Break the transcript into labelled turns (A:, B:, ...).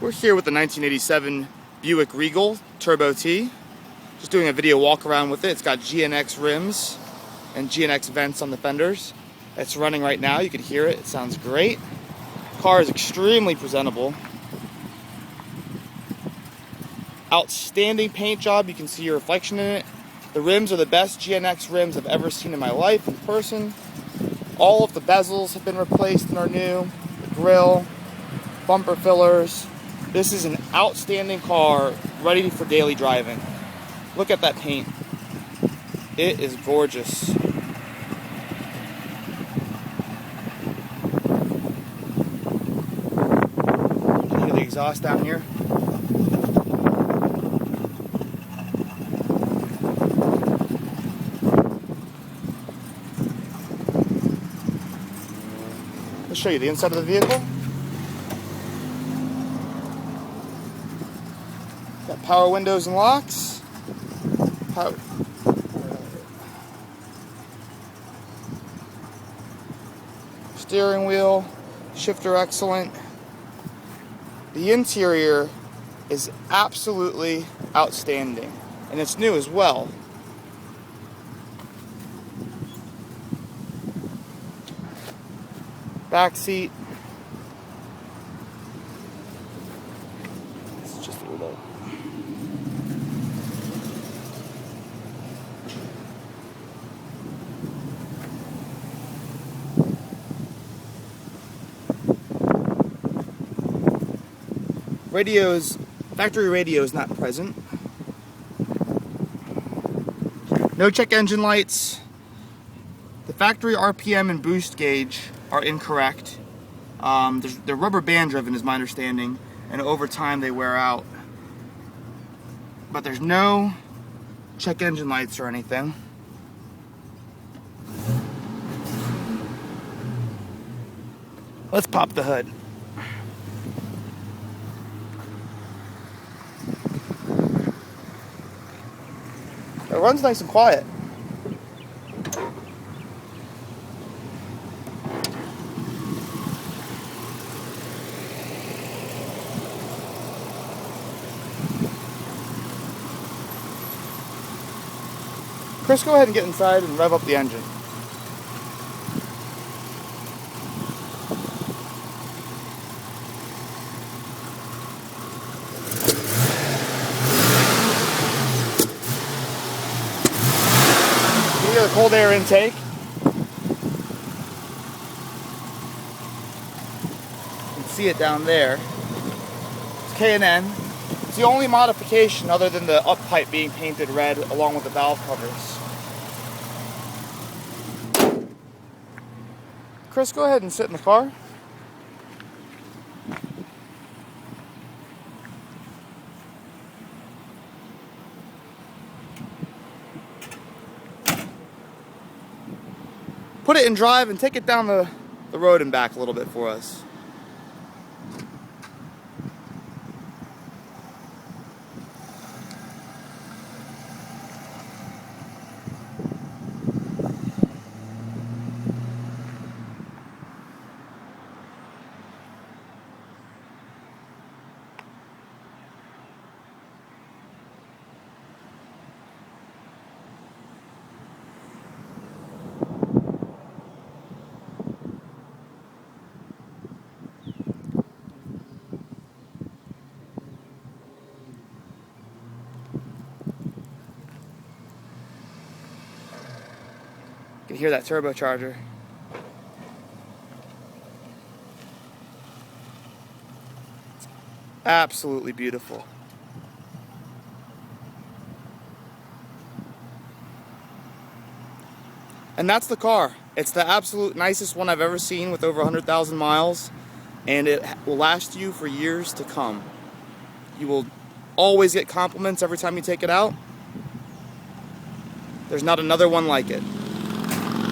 A: We're here with the 1987 Buick Regal Turbo T. Just doing a video walk around with it. It's got Gnx Rims and Gnx vents on the fenders. It's running right now. You can hear it. It sounds great. The car is extremely presentable. Outstanding paint job. You can see your reflection in it. The rims are the best Gnx rims I've ever seen in my life in person. All of the bezels have been replaced and are new. The grille, bumper fillers. This is an outstanding car, ready for daily driving. Look at that paint. It is gorgeous. Can you hear the exhaust down here? Let's show you the inside of the vehicle. Got power windows and locks. Steering wheel, shifter excellent. The interior is absolutely outstanding, and it's new as well. Back seat. It's just a little. Factory radio is not present. No check engine lights. The factory RPM and boost gauge are incorrect. They're rubber band driven is my understanding, and over time they wear out. But there's no check engine lights or anything. Let's pop the hood. It runs nice and quiet. Chris, go ahead and get inside and rev up the engine. You hear the cold air intake. You can see it down there. It's K&N. It's the only modification other than the up pipe being painted red along with the valve covers. Chris, go ahead and sit in the car. Put it in drive and take it down the road and back a little bit for us. You can hear that turbocharger. Absolutely beautiful. And that's the car. It's the absolute nicest one I've ever seen with over 100,000 miles, and it will last you for years to come. You will always get compliments every time you take it out. There's not another one like it.